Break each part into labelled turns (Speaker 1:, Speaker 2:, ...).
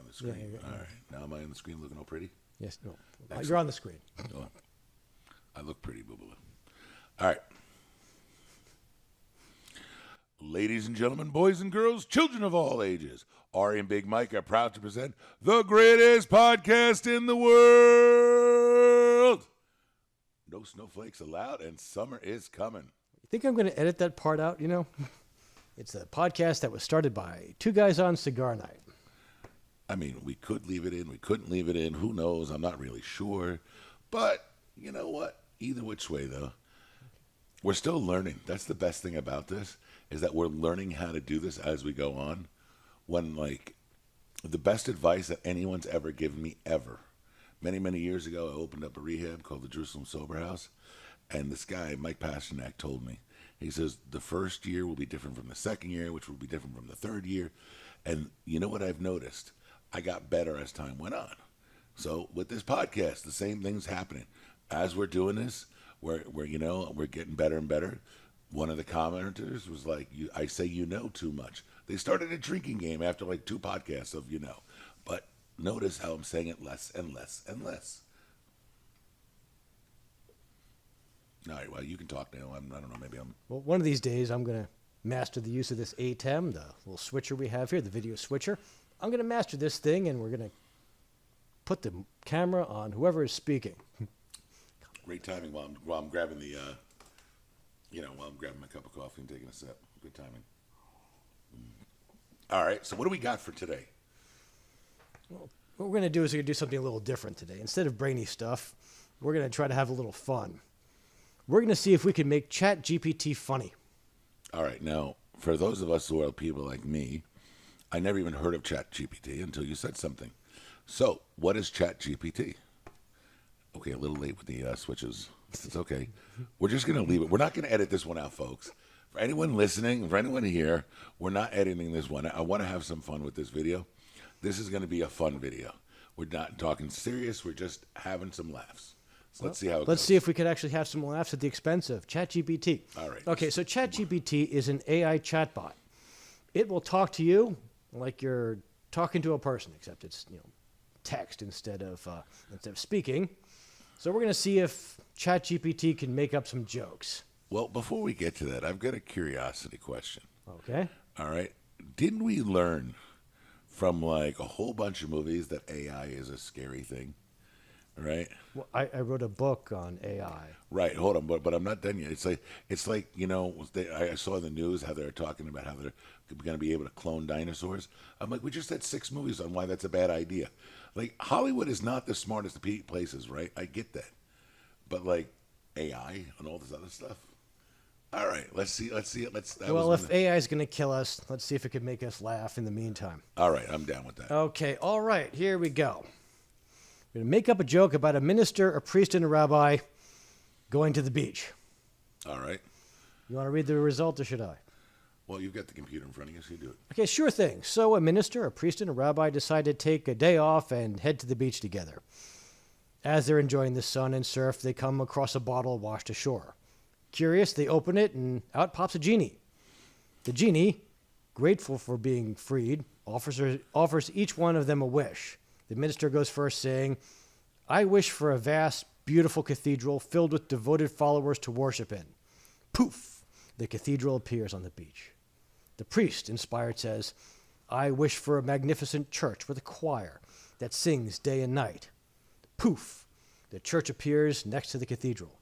Speaker 1: the screen.
Speaker 2: Yeah.
Speaker 1: All right. Now am I on the screen looking all pretty?
Speaker 2: Yes. No.
Speaker 1: Excellent.
Speaker 2: You're on the screen.
Speaker 1: Oh, I look pretty, boo-boo. All right. Ladies and gentlemen, boys and girls, children of all ages, Ari and Big Mike are proud to present the greatest podcast in the world. No snowflakes allowed, and summer is coming.
Speaker 2: You think I'm going to edit that part out, you know? It's a podcast that was started by two guys on cigar night.
Speaker 1: I mean, we could leave it in. We couldn't leave it in. Who knows? I'm not really sure. But you know what? Either which way, though, we're still learning. That's the best thing about this, is that we're learning how to do this as we go on. When, like, the best advice that anyone's ever given me, ever, many, many years ago, I opened up a rehab called the Jerusalem Sober House. And this guy, Mike Pasternak, told me, he says, the first year will be different from the second year, which will be different from the third year. And you know what I've noticed? I got better as time went on. So with this podcast, the same thing's happening. As we're doing this, we're getting better and better. One of the commenters was like, I say you know too much. They started a drinking game after like 2 podcasts of you know. But notice how I'm saying it less and less and less. All right, well, you can talk now. I don't know, maybe I'm...
Speaker 2: Well, one of these days, I'm going to master the use of this ATEM, the little switcher we have here, the video switcher. I'm going to master this thing, and we're going to put the camera on whoever is speaking.
Speaker 1: Great timing while I'm grabbing the, while I'm grabbing my cup of coffee and taking a sip. Good timing. All right, so what do we got for today?
Speaker 2: Well, what we're going to do is we're going to do something a little different today. Instead of brainy stuff, we're going to try to have a little fun. We're going to see if we can make ChatGPT funny.
Speaker 1: All right, now, for those of us who are people like me, I never even heard of ChatGPT until you said something. So, what is ChatGPT? Okay, a little late with the switches. It's okay. We're just going to leave it. We're not going to edit this one out, folks. For anyone listening, for anyone here, we're not editing this one. I want to have some fun with this video. This is going to be a fun video. We're not talking serious. We're just having some laughs. So let's see how it goes.
Speaker 2: Let's see if we could actually have some laughs at the expense of ChatGPT.
Speaker 1: All right.
Speaker 2: Okay, so ChatGPT is an AI chatbot. It will talk to you like you're talking to a person, except it's text instead of speaking. So we're going to see if ChatGPT can make up some jokes.
Speaker 1: Well, before we get to that, I've got a curiosity question.
Speaker 2: Okay.
Speaker 1: All right. Didn't we learn from like a whole bunch of movies that AI is a scary thing? Right.
Speaker 2: Well, I wrote a book on AI.
Speaker 1: Right. Hold on, but I'm not done yet. It's like I saw in the news how they're talking about how they're going to be able to clone dinosaurs. I'm like, we just had 6 movies on why that's a bad idea. Like, Hollywood is not the smartest of places, right? I get that, but like AI and all this other stuff. All right, let's see it.
Speaker 2: Well, if AI is going to kill us, let's see if it can make us laugh in the meantime.
Speaker 1: All right, I'm down with that.
Speaker 2: Okay. All right. Here we go. We're going to make up a joke about a minister, a priest, and a rabbi going to the beach.
Speaker 1: All right.
Speaker 2: You want to read the result, or should I?
Speaker 1: Well, you've got the computer in front of you, so you do it.
Speaker 2: Okay, sure thing. So a minister, a priest, and a rabbi decide to take a day off and head to the beach together. As they're enjoying the sun and surf, they come across a bottle washed ashore. Curious, they open it, and out pops a genie. The genie, grateful for being freed, offers each one of them a wish. The minister goes first, saying, "I wish for a vast, beautiful cathedral filled with devoted followers to worship in." Poof! The cathedral appears on the beach. The priest, inspired, says, "I wish for a magnificent church with a choir that sings day and night." Poof! The church appears next to the cathedral.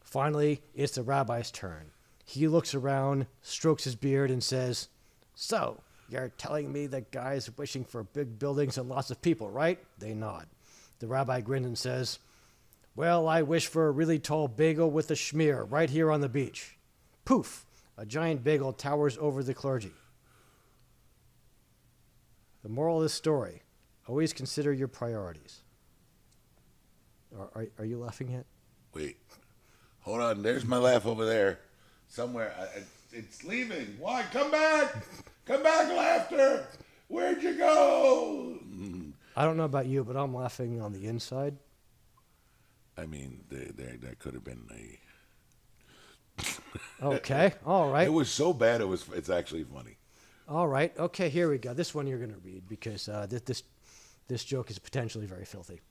Speaker 2: Finally, it's the rabbi's turn. He looks around, strokes his beard, and says, "So, you're telling me that guys wishing for big buildings and lots of people, right?" They nod. The rabbi grins and says, "Well, I wish for a really tall bagel with a schmear right here on the beach." Poof! A giant bagel towers over the clergy. The moral of this story, always consider your priorities. Are you laughing yet?
Speaker 1: Wait. Hold on. There's my laugh over there. Somewhere. It's leaving. Why? Come back. Come back, laughter. Where'd you go?
Speaker 2: I don't know about you, but I'm laughing on the inside.
Speaker 1: I mean, that could have been a...
Speaker 2: Okay. All right.
Speaker 1: It was so bad, it's actually funny.
Speaker 2: All right. Okay, here we go. This one you're going to read because this joke is potentially very filthy.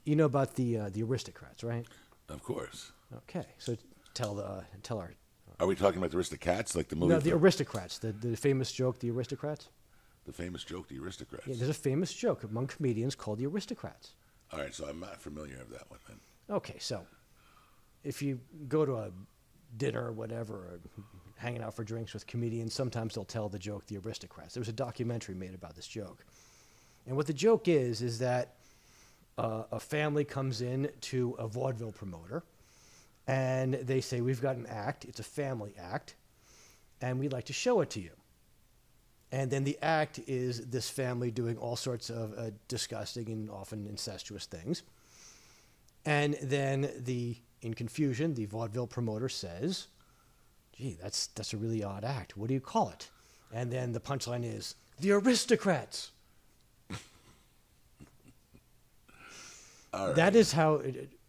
Speaker 2: You know about the aristocrats, right?
Speaker 1: Of course.
Speaker 2: Okay, so tell our
Speaker 1: Are we talking about the Aristocats, like the movie?
Speaker 2: no the aristocrats, the famous joke, the aristocrats.
Speaker 1: The famous joke, the Aristocrats.
Speaker 2: Yeah, there's a famous joke among comedians called the aristocrats.
Speaker 1: All right, so I'm not familiar with that one then.
Speaker 2: Okay, so if you go to a dinner or whatever, or hanging out for drinks with comedians, sometimes they'll tell the joke, the aristocrats. There was a documentary made about this joke. And what the joke is that a family comes in to a vaudeville promoter, and they say, we've got an act, it's a family act, and we'd like to show it to you. And then the act is this family doing all sorts of disgusting and often incestuous things. And then in confusion, the vaudeville promoter says, gee, that's a really odd act. What do you call it? And then the punchline is, the aristocrats.
Speaker 1: All right.
Speaker 2: That is how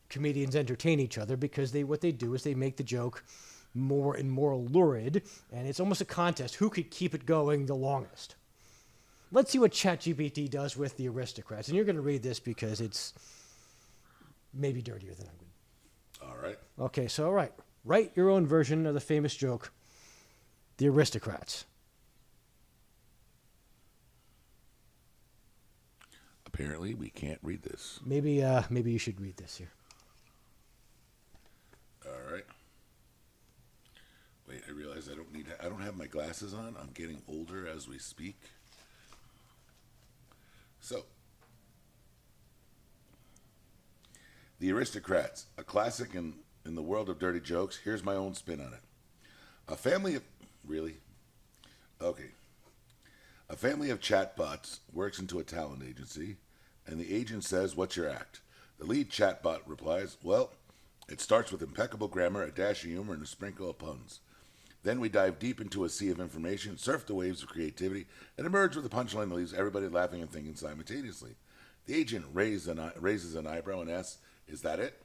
Speaker 2: comedians entertain each other, because what they do is they make the joke more and more lurid, and it's almost a contest who could keep it going the longest. Let's see what ChatGPT does with the aristocrats. And you're going to read this because it's maybe dirtier than I'm going to.
Speaker 1: All right.
Speaker 2: Okay, so all right. Write your own version of the famous joke, the aristocrats.
Speaker 1: Apparently, we can't read this.
Speaker 2: Maybe you should read this here.
Speaker 1: All right. Wait, I realize I don't have my glasses on. I'm getting older as we speak. So, The Aristocrats, a classic in the world of dirty jokes. Here's my own spin on it. A family of... Really? Okay. A family of chatbots works into a talent agency, and the agent says, what's your act? The lead chatbot replies, well, it starts with impeccable grammar, a dash of humor, and a sprinkle of puns. Then we dive deep into a sea of information, surf the waves of creativity, and emerge with a punchline that leaves everybody laughing and thinking simultaneously. The agent raises an eyebrow and asks, is that it?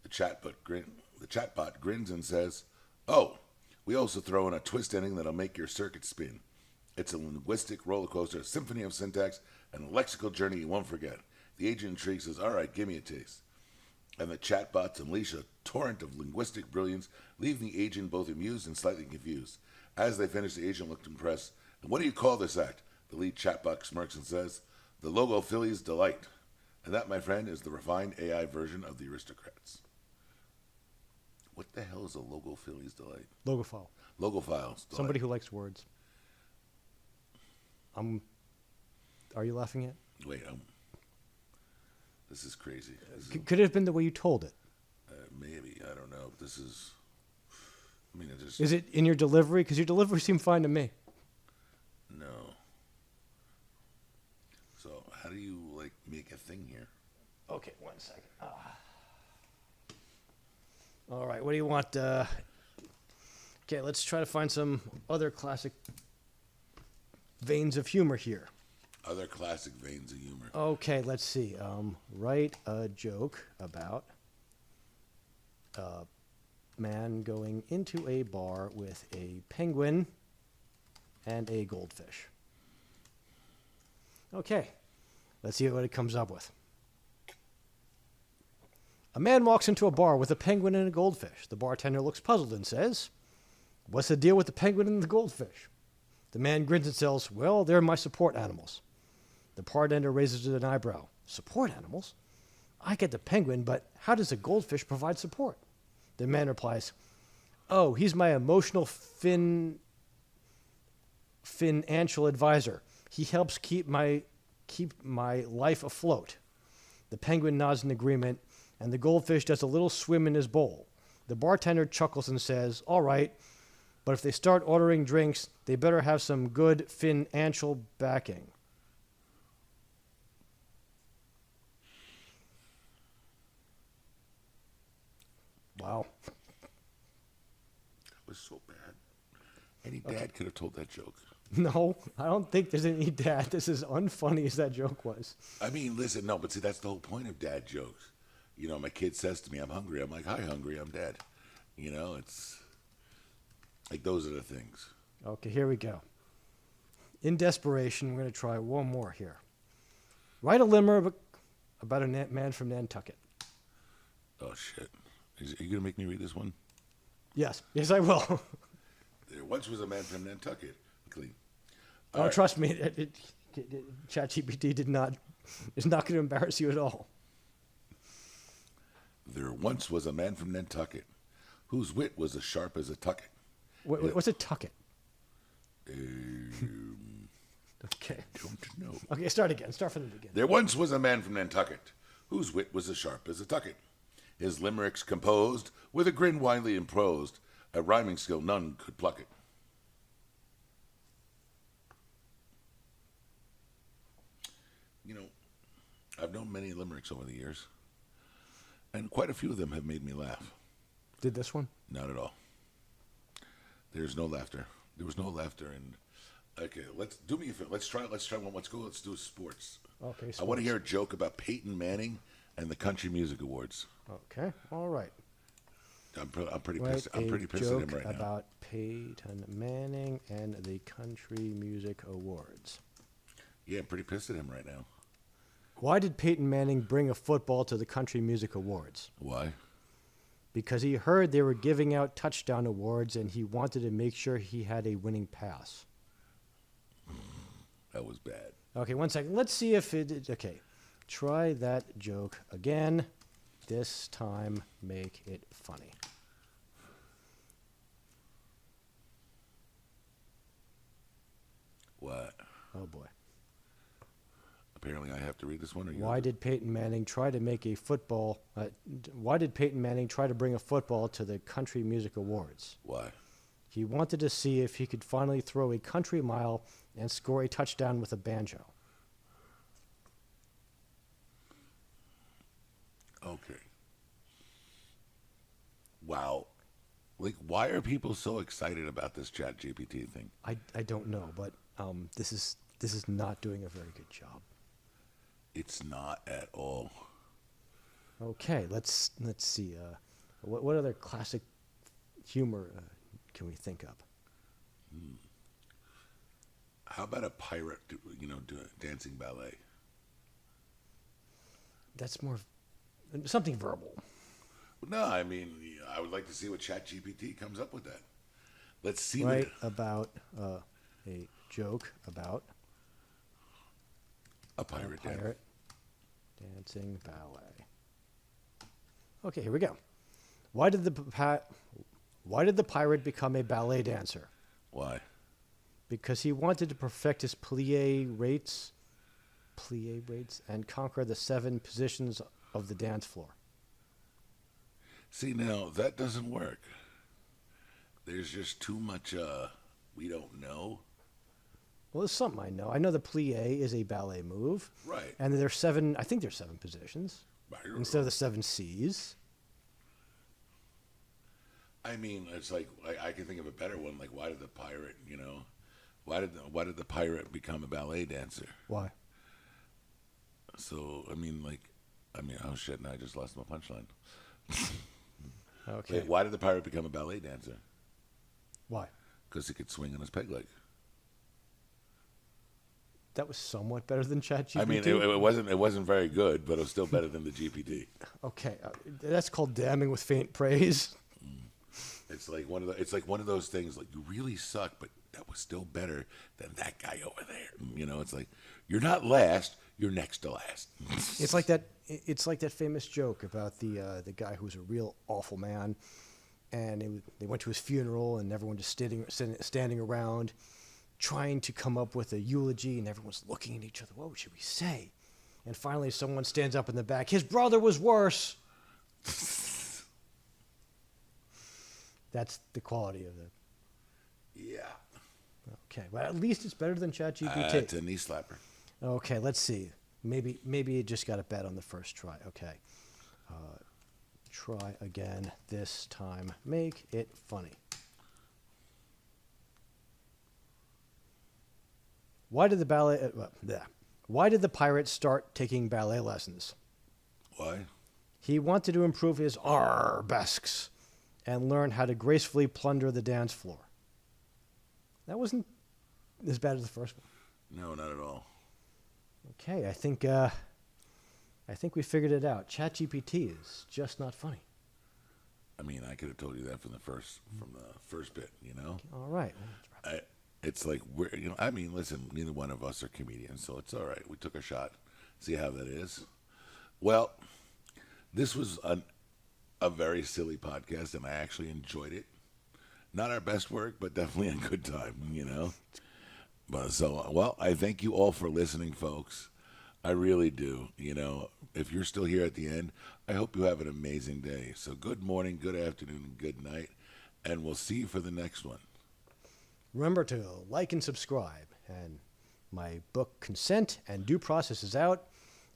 Speaker 1: The chatbot grins and says, oh, we also throw in a twist ending that'll make your circuit spin. It's a linguistic roller coaster, a symphony of syntax, and a lexical journey you won't forget. The agent intrigued says, all right, give me a taste. And the chatbots unleash a torrent of linguistic brilliance, leaving the agent both amused and slightly confused. As they finish, the agent looked impressed. And what do you call this act? The lead chatbot smirks and says, the Logo Phillies Delight. And that, my friend, is the refined AI version of the Aristocrats. What the hell is a Logo Phillies Delight?
Speaker 2: Logophile.
Speaker 1: Logophiles. Delight.
Speaker 2: Somebody who likes words. Are you laughing at?
Speaker 1: Wait, this is crazy.
Speaker 2: Could it have been the way you told it?
Speaker 1: Maybe. I don't know. This is... I mean, it just...
Speaker 2: Is it in your delivery? Because your delivery seemed fine to me.
Speaker 1: No. So, how do you, make a thing here?
Speaker 2: Okay, 1 second. All right, what do you want? Okay, let's try to find some other classic veins of humor here.
Speaker 1: Other classic veins of humor.
Speaker 2: Okay, let's see. Write a joke about a man going into a bar with a penguin and a goldfish. Okay, let's see what it comes up with. A man walks into a bar with a penguin and a goldfish. The bartender looks puzzled and says, what's the deal with the penguin and the goldfish? The man grins and says, well, they're my support animals. The bartender raises an eyebrow. Support animals? I get the penguin, but how does a goldfish provide support? The man replies, oh, he's my emotional financial advisor. He helps keep my life afloat. The penguin nods in agreement, and the goldfish does a little swim in his bowl. The bartender chuckles and says, all right, but if they start ordering drinks, they better have some good financial backing. Wow.
Speaker 1: That was so bad. Any dad could have told that joke.
Speaker 2: No, I don't think there's any dad. This is unfunny as that joke was.
Speaker 1: I mean, listen, no, but see, that's the whole point of dad jokes. You know, my kid says to me, I'm hungry. I'm like, hi, hungry, I'm dad. You know, it's like those are the things.
Speaker 2: Okay, here we go. In desperation, we're going to try one more here. Write a limerick about a man from Nantucket.
Speaker 1: Oh, shit. Are you going to make me read this one?
Speaker 2: Yes, I will.
Speaker 1: There once was a man from Nantucket. Clean.
Speaker 2: Oh, trust me, ChatGPT is not going to embarrass you at all.
Speaker 1: There once was a man from Nantucket whose wit was as sharp as a tucket.
Speaker 2: What's a tucket? Okay.
Speaker 1: Don't know.
Speaker 2: Okay, start again. Start from the beginning.
Speaker 1: There once was a man from Nantucket whose wit was as sharp as a tucket. His limericks composed with a grin widely imposed, a rhyming skill none could pluck it. You know, I've known many limericks over the years, and quite a few of them have made me laugh.
Speaker 2: Did this one?
Speaker 1: Not at all. There's no laughter. There was no laughter, and okay, let's do me a favor. Let's try one. Let's go. Let's do sports.
Speaker 2: Okay.
Speaker 1: I want to hear a joke about Peyton Manning and the Country Music Awards.
Speaker 2: Okay. All right.
Speaker 1: I'm pretty pissed. I'm pretty pissed at him right now.
Speaker 2: About Peyton Manning and the Country Music Awards.
Speaker 1: Yeah, I'm pretty pissed at him right now.
Speaker 2: Why did Peyton Manning bring a football to the Country Music Awards?
Speaker 1: Why?
Speaker 2: Because he heard they were giving out touchdown awards and he wanted to make sure he had a winning pass.
Speaker 1: That was bad.
Speaker 2: Okay, 1 second. Let's see if it. Okay. Try that joke again. This time, make it funny.
Speaker 1: What?
Speaker 2: Oh, boy.
Speaker 1: Apparently I have to read this one. Or you
Speaker 2: Why did Peyton Manning try to make a football? Why did Peyton Manning try to bring a football to the Country Music Awards?
Speaker 1: Why?
Speaker 2: He wanted to see if he could finally throw a country mile and score a touchdown with a banjo.
Speaker 1: Okay. Wow. Like, why are people so excited about this ChatGPT thing?
Speaker 2: I don't know, but this is not doing a very good job.
Speaker 1: It's not at all.
Speaker 2: Okay, let's see. What other classic humor can we think of?
Speaker 1: How about a pirate, doing dancing ballet?
Speaker 2: That's more something verbal.
Speaker 1: No, I mean, I would like to see what ChatGPT comes up with that. Let's see.
Speaker 2: Write about a joke about
Speaker 1: a pirate
Speaker 2: dancing ballet. Okay, here we go. Why did the pirate become a ballet dancer?
Speaker 1: Why?
Speaker 2: Because he wanted to perfect his plie rates, and conquer the 7 positions of the dance floor.
Speaker 1: See, now, that doesn't work. There's just too much we don't know.
Speaker 2: Well, there's something I know. I know the plie is a ballet move.
Speaker 1: Right.
Speaker 2: And there's 7, I think there's 7 positions. Instead of the 7 C's.
Speaker 1: I mean, it's like, I can think of a better one. Like, why did the pirate, why did the pirate become a ballet dancer?
Speaker 2: Why?
Speaker 1: So, oh shit, now I just lost my punchline.
Speaker 2: Okay.
Speaker 1: Wait, why did the pirate become a ballet dancer?
Speaker 2: Why?
Speaker 1: Because he could swing on his peg leg.
Speaker 2: That was somewhat better than ChatGPT.
Speaker 1: I mean, it wasn't very good, but it was still better than the GPT.
Speaker 2: Okay, that's called damning with faint praise.
Speaker 1: It's like one of those things. Like, you really suck, but that was still better than that guy over there. It's like, you're not last, you're next to last.
Speaker 2: It's like that famous joke about the guy who was a real awful man, and they went to his funeral, and everyone just standing around, trying to come up with a eulogy, and everyone's looking at each other. What should we say? And finally, someone stands up in the back. His brother was worse. That's the quality of it.
Speaker 1: Yeah.
Speaker 2: Okay, well, at least it's better than ChatGPT.
Speaker 1: It's a knee slapper.
Speaker 2: Okay, let's see. Maybe you just got a bet on the first try. Okay. Try again this time. Make it funny. Why did the pirate start taking ballet lessons?
Speaker 1: Why?
Speaker 2: He wanted to improve his arabesques and learn how to gracefully plunder the dance floor. That wasn't as bad as the first one.
Speaker 1: No, not at all.
Speaker 2: Okay, I think we figured it out. ChatGPT is just not funny.
Speaker 1: I mean, I could have told you that from the first bit, you know?
Speaker 2: All right.
Speaker 1: It's like I mean, listen, neither one of us are comedians, so it's all right. We took a shot. See how that is. Well, this was a very silly podcast, and I actually enjoyed it. Not our best work, but definitely a good time, you know? But so, well, I thank you all for listening, folks. I really do. You know, if you're still here at the end, I hope you have an amazing day. So good morning, good afternoon, and good night, and we'll see you for the next one.
Speaker 2: Remember to like and subscribe. And my book, Consent and Due Process, is out.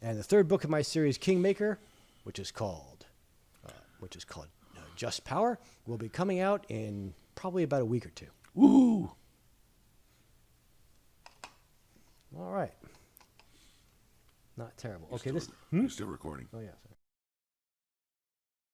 Speaker 2: And the third book of my series, Kingmaker, which is called Just Power, will be coming out in probably about a week or two.
Speaker 1: Woo!
Speaker 2: All right. Not terrible. Okay,
Speaker 1: You're still recording.
Speaker 2: Oh, yeah. Sorry.